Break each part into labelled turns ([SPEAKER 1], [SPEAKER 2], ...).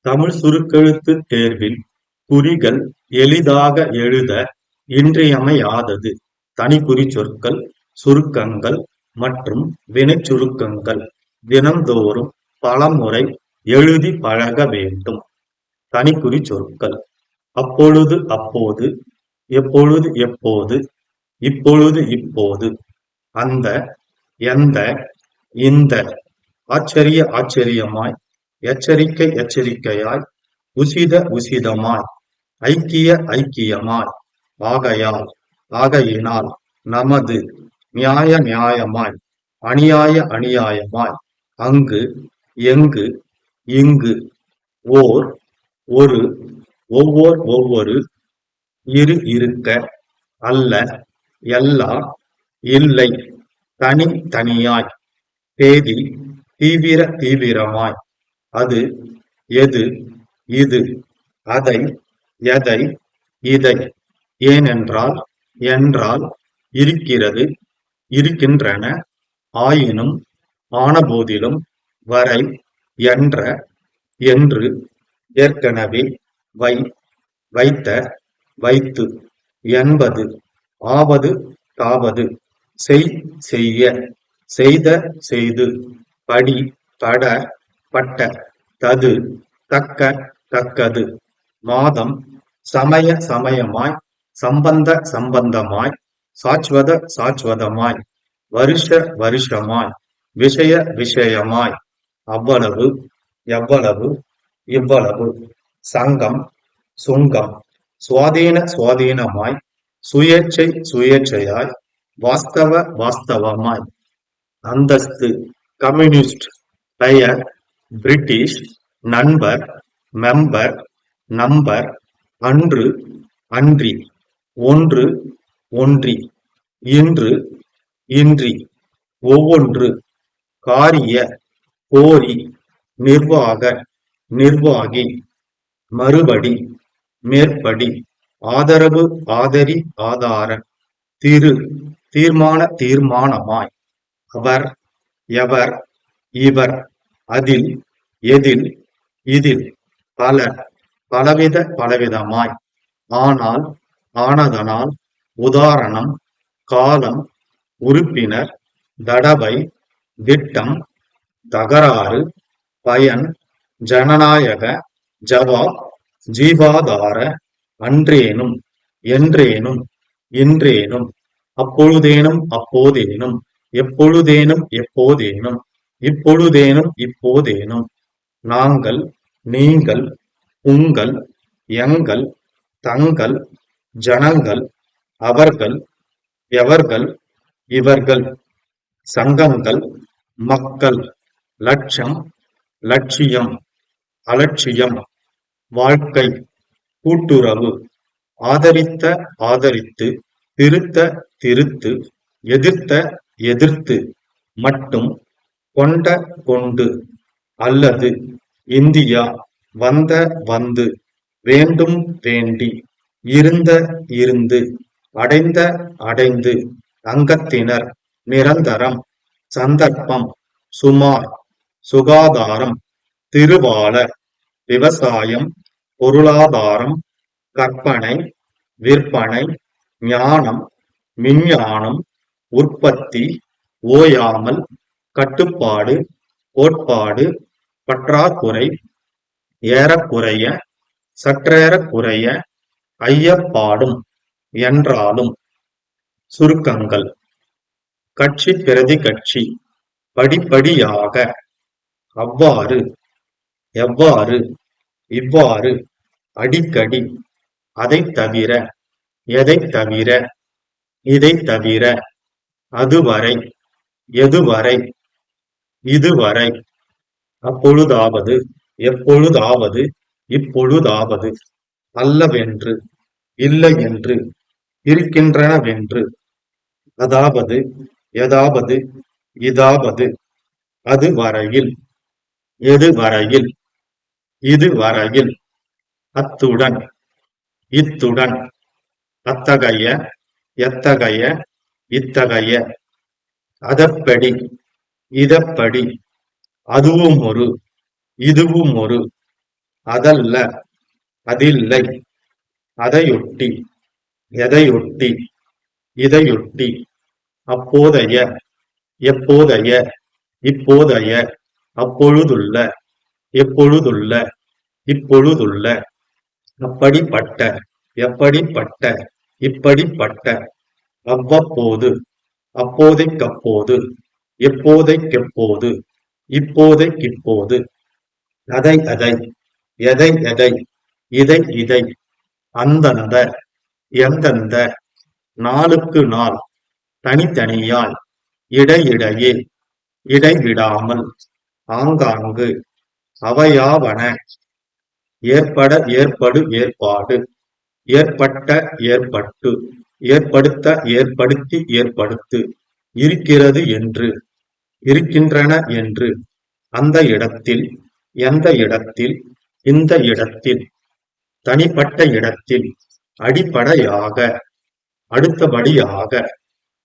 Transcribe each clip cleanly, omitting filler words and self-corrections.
[SPEAKER 1] தமிழ் சுருக்கெழுத்துத் தேர்வில் குறிகள் எளிதாக எழுத இன்றியமையாதது தனிக்குறிச்சொற்கள், சுருக்கங்கள் மற்றும் வினைச்சுருக்கங்கள் தினந்தோறும் பலமுறை எழுதிப் பழக வேண்டும். தனிக்குறிச்சொற்கள்: அப்பொழுது அப்போது, எப்பொழுது எப்போது, இப்பொழுது இப்போது, அந்த, எந்த, இந்த, ஆச்சரிய ஆச்சரியமாய், எச்சரிக்கை எச்சரிக்கையாய், உசித உசிதமாய், ஐக்கிய ஐக்கியமாய், ஆகையால் ஆகையினால், நமது, நியாய நியாயமாய், அநியாய அநியாயமாய், அங்கு, எங்கு, இங்கு, ஓர், ஒரு, ஒவ்வோர் ஒவ்வொரு, இரு இருக்க, அல்ல, எல்லா, இல்லை, தனி தனியாய், தேதி, தீவிர தீவிரமாய், அது, எது, இது, அதை, எதை, இதை, ஏனென்றால், என்றால், இருக்கிறது, இருக்கின்றன, ஆயினும், ஆனபோதிலும், வரை, என்ற, என்று, ஏற்கனவே, வை, வைத்த, வைத்து, என்பது, ஆவது தாவது, செய் செய்ய, செய்த செய்து, படி பட பட்ட, தது தக்க தக்கது, மாதம், சமய சமயமாய், சம்பந்த சம்பந்தமாய், சாஸ்வத சாஸ்வதமாய், வருஷ வருஷமாய், விஷய விஷயமாய், அவ்வளவு எவ்வளவு இவ்வளவு, சங்கம் சுங்கம், சுவாதீன சுவாதீனமாய், சுயேச்சை சுயேச்சையாய், வாஸ்தவ வாஸ்தவமாய், அந்தஸ்து, கம்யூனிஸ்ட், பெயர், பிரிட்டிஷ், நண்பர், மெம்பர், நம்பர், அன்று, அன்றி, ஒன்று, ஒன்றி, இன்று, இன்றி, ஒவ்வொன்று, காரிய, கோரி, நிர்வாக, நிர்வாகி, மறுபடி, மேற்படி, ஆதரவு ஆதரி ஆதார, திரு, தீர்மான தீர்மானமாய், அவர், எவர், இவர், அதில், எதில், இதில், பல, பலவித பலவிதமாய், ஆனால், ஆனதனால், உதாரணம், காலம், உறுப்பினர், தடவை, திட்டம், தகராறு, பயன், ஜனநாயக, ஜவாப், ஜீவாதார, அன்றேனும், என்றேனும், இன்றேனும், அப்பொழுதேனும் அப்போதேனும், எப்பொழுதேனும் எப்போதேனும், இப்பொழுதேனும் இப்போதேனும், நாங்கள், நீங்கள், உங்கள், எங்கள், தங்கள், ஜனங்கள், அவர்கள், எவர்கள், இவர்கள், சங்கங்கள், மக்கள், லட்சம், லட்சியம், அலட்சியம், வாழ்க்கை, கூட்டுறவு, ஆதரித்த ஆதரித்து, திருத்த திருத்து, எதிர்த்த எதிர்த்து, மட்டும், கொண்ட கொண்டு, அல்லது, இந்தியா, வந்த வந்து, வேண்டும் வேண்டி, இருந்த இருந்து, அடைந்த அடைந்து, அங்கத்தினர், நிரந்தரம், சந்தர்ப்பம், சுமார், சுகாதாரம், திருவாளர், விவசாயம், பொருளாதாரம், கற்பனை, விற்பனை, ஞானம், விஞ்ஞானம், உற்பத்தி, ஓயாமல், கட்டுப்பாடு, கோட்பாடு, பற்றாக்குறை, ஏறக்குறைய, சற்றேறக்குறைய, ஐயப்பாடும், என்றாலும். சுருக்கங்கள்: கட்சி பிரதி கட்சி, படிப்படியாக, அவ்வாறு, எவ்வாறு, இவ்வாறு, அடிக்கடி, அதைத் தவிர, எதைத் தவிர, இதைத் தவிர, அதுவரை, எதுவரை, இதுவரை, அப்பொழுதாவது, எப்பொழுதாவது, இப்பொழுதாவது, அல்லவென்று, இல்லையென்று, இருக்கின்றனவென்று, அதாவது, எதாவது, இதாவது, அது வரையில், எது வரையில், இது வரையில், அத்துடன், இத்துடன், அத்தகைய, எத்தகைய, இத்தகைய, அதற்படி, இதப்படி, அதுவுமொரு, இதுவுமொரு, அதல்ல, அதில்லை, அதையொட்டி, எதையொட்டி, இதையொட்டி, அப்போதைய, எப்போதைய, இப்போதைய, அப்பொழுதுள்ள, எப்பொழுதுள்ள, இப்பொழுதுள்ள, அப்படிப்பட்ட, எப்படிப்பட்ட, இப்படிப்பட்ட, அவ்வப்போது, அப்போதைக்கப்போது, எப்போதைக்கெப்போது, இப்போதைக்கிப்போது, அதை அதை, எதை எதை, இதை இதை, அந்தந்த, எந்தெந்த, நாளுக்கு நாள், தனித்தனியாய், இடையிடையே, இடைவிடாமல், ஆங்காங்கு, அவையாவன, ஏற்பட ஏற்படு ஏற்பாடு, ஏற்பட்ட ஏற்பட்டு, ஏற்படுத்த ஏற்படுத்தி ஏற்படுத்து, இருக்கிறது என்று, இருக்கின்றன என்று, அந்த இடத்தில், எந்த இடத்தில், இந்த இடத்தில், தனிப்பட்ட இடத்தில், அடிப்படையாக, அடுத்தபடியாக,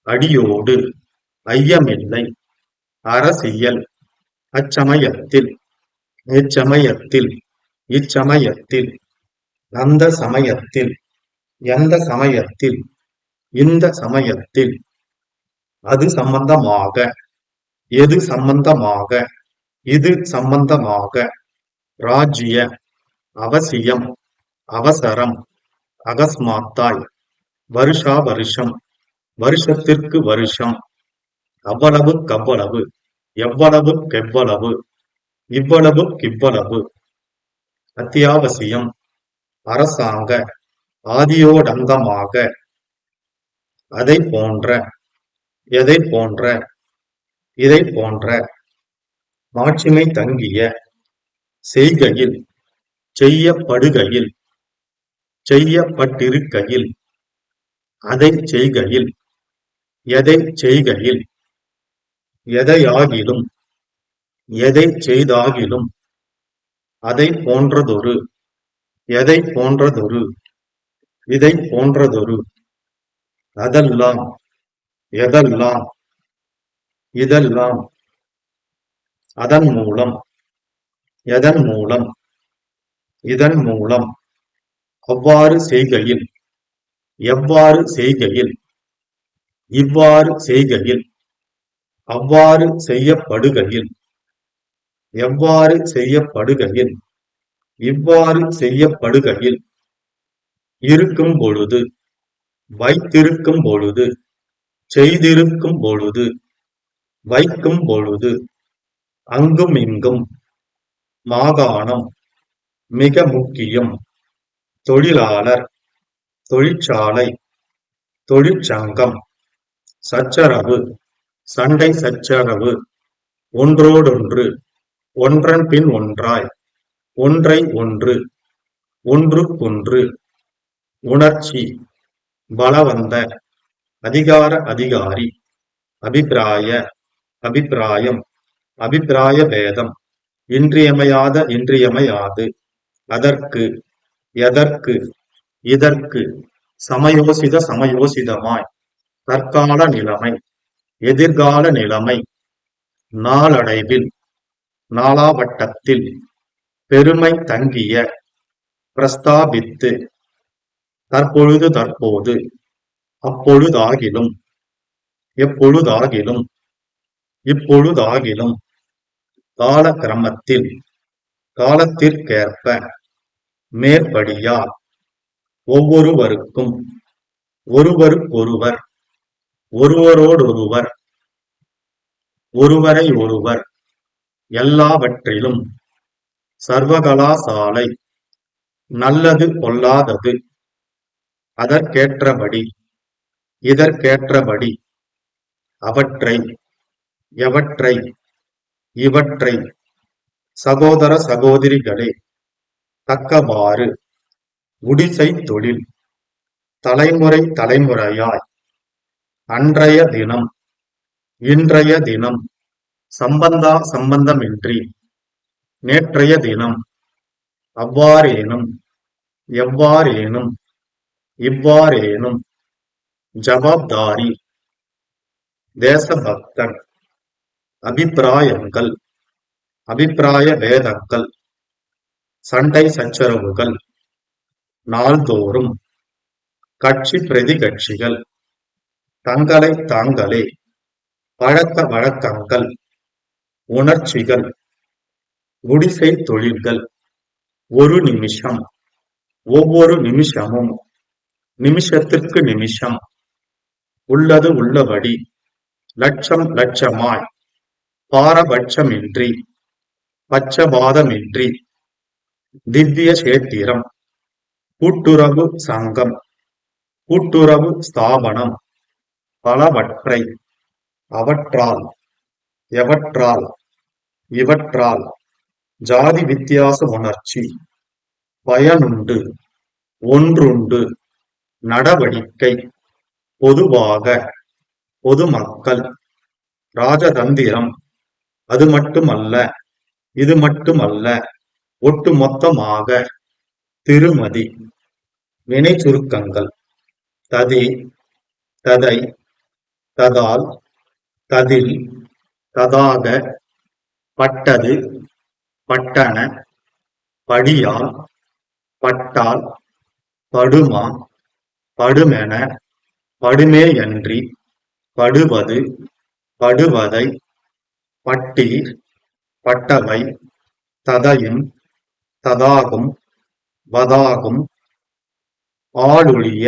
[SPEAKER 1] அடியோடு, ஐயமில்லை, அரசியல், அச்சமயத்தில், இச்சமயத்தில், இச்சமயத்தில், அந்த சமயத்தில், எந்த சமயத்தில், இந்த சமயத்தில், அது சம்பந்தமாக, எது சம்பந்தமாக, இது சம்பந்தமாக, ராஜ்ய, அவசியம், அவசரம், அகஸ்மாத்தாய், வருஷா வருஷம், வருஷத்திற்கு வருஷம், அவ்வளவுக்கவ்வளவு, எவ்வளவுக்கெவ்வளவு, இவ்வளவுக்கிவ்வளவு, அத்தியாவசியம், அரசாங்க, ஆதியோடந்தமாக, அதை போன்ற, எதை போன்ற, இதை போன்ற, மாட்சிமை தங்கிய, செய்கையில், செய்யப்படுகையில், செய்யப்பட்டிருக்கையில், அதை செய்கையில், எதை செய்கையில், எதையாகிலும், எதை செய்தாகிலும், அதை போன்றதொரு, எதை போன்றதொரு, இதை போன்றதொரு, அதெல்லாம், எதெல்லாம், இதெல்லாம், அதன் மூலம், எதன் மூலம், இதன் மூலம், அவ்வாறு செய்கையில், எவ்வாறு செய்கையில், இவ்வாறு செய்கையில், அவ்வாறு செய்யப்படுகையில், எவ்வாறு செய்யப்படுகையில், இவ்வாறு செய்யப்படுகையில், இருக்கும் பொழுது, வைத்திருக்கும் பொழுது, செய்திருக்கும் பொழுது, வைக்கும் பொழுது, அங்கும் இங்கும், மாகாணம், மிக முக்கியம், தொழிலாளர், தொழிற்சாலை, தொழிற்சங்கம், சச்சரவு, சண்டை சச்சரவு, ஒன்றோடொன்று, ஒன்றன் பின் ஒன்றாய், ஒன்றை ஒன்று, ஒன்றுக்கொன்று, உணர்ச்சி, பலவந்த, அதிகார அதிகாரி, அபிப்பிராய, அபிப்பிராயம், அபிப்பிராய பேதம், இன்றியமையாத இன்றியமையாது, அதற்கு, எதற்கு, இதற்கு, சமயோசித சமயோசிதமாய், தற்கால நிலைமை, எதிர்கால நிலைமை, நாளடைவில், நாளாவட்டத்தில், பெருமை தங்கிய, பிரஸ்தாபித்து, தற்பொழுது தற்போது, அப்பொழுதாகிலும், எப்பொழுதாகிலும், இப்பொழுதாகிலும், கால கிரமத்தில், காலத்திற்கேற்ப, மேற்படியால், ஒவ்வொருவருக்கும், ஒருவருக்கொருவர், ஒருவரோடொருவர், ஒருவரை ஒருவர், எல்லாவற்றிலும், சர்வகலாசாலை, நல்லது பொல்லாதது, அதற்கேற்றபடி, இதற்கேற்றபடி, அவற்றை, எவற்றை, இவற்றை, சகோதர சகோதரிகளே, தக்கவாறு, குடிசைத் தொழில், தலைமுறை தலைமுறையாய், அன்றைய தினம், இன்றைய தினம், சம்பந்தா சம்பந்தமின்றி, நேற்றைய தினம், அவ்வாறேனும், எவ்வாறேனும், இவ்வாறேனும், ஜவாப்தாரி, தேசபக்தன், அபிப்பிராயங்கள், அபிப்பிராய பேதங்கள், சண்டை சச்சரவுகள் நாள்தோறும், கட்சி பிரதி கட்சிகள், தங்களை தாங்களே, பழக்க வழக்கங்கள், உணர்ச்சிகள், குடிசை தொழில்கள், ஒரு நிமிஷம், ஒவ்வொரு நிமிஷமும், நிமிஷத்திற்கு நிமிஷம், உள்ளது உள்ளபடி, லட்சம் லட்சமாய், பாரபட்சமின்றி, பட்சபாதமின்றி, திவ்ய சேத்திரம், கூட்டுறவு சங்கம், கூட்டுறவு ஸ்தாபனம், பலவற்றை, அவற்றால், எவற்றால், இவற்றால், ஜாதி வித்தியாச உணர்ச்சி, பயனுண்டு, ஒன்றுண்டு, நடவடிக்கை, பொதுவாக, பொதுமக்கள், ராஜதந்திரம், அது மட்டுமல்ல, இது மட்டுமல்ல, ஒட்டுமொத்தமாக, திருமதி, வினை சுருக்கங்கள், ததி, ததை, ததால், ததில், ததாக, பட்டது, பட்டன, படியால், பட்டால், படுமா, படுமென, படுமேயன்றி, படுவது, படுவதை, பட்டீர், பட்டவை, ததையும், ததாகும், வதாகும், ஆளொழிய,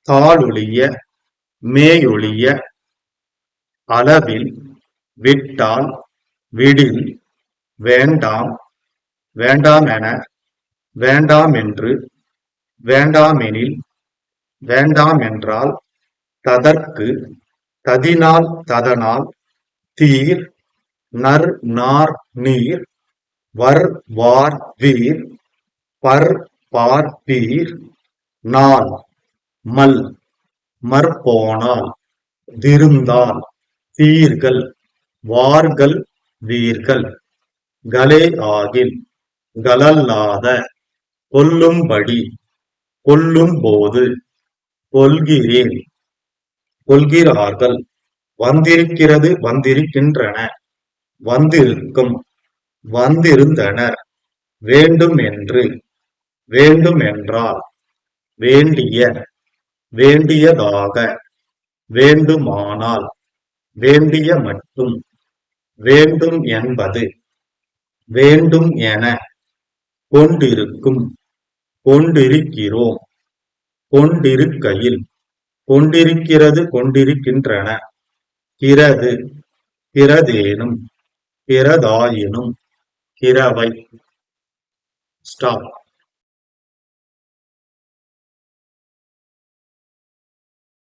[SPEAKER 1] தாளொழிய, மேயொழிய, அளவில், விட்டால், விடில், வேண்டாம், வேண்டாமென, வேண்டாமென்று, வேண்டாமெனில், வேண்டாமென்றால், ததற்கு, ததினால், ததனால், தீர், நர், நார், நீர், வர், வார், வீர், பர், பார், பீர், நாள், மல், மற்போனால், திருந்தால், தீர்கள், வார்கள், வீர்கள், கலே ஆகில், கலல்லாத, கொல்லும்படி, கொல்லும்போது, கொல்கிறேன், கொல்கிறார்கள், வந்திருக்கிறது வந்திருக்கின்றன, வந்திருக்கும், வந்திருந்தனர், வேண்டும் என்று, வேண்டுமென்றால், வேண்டிய, வேண்டியதாக, வேண்டுமானால், வேண்டிய மட்டும், வேண்டும் என்பது, வேண்டும் என, கொண்டிருக்கும், கொண்டிருக்கிறோம், கொண்டிருக்கையில், கொண்டிருக்கிறது கொண்டிருக்கின்றன, கிரது, கிரதேனும், கிரதாயினும், கிரவை. ஸ்டாப்.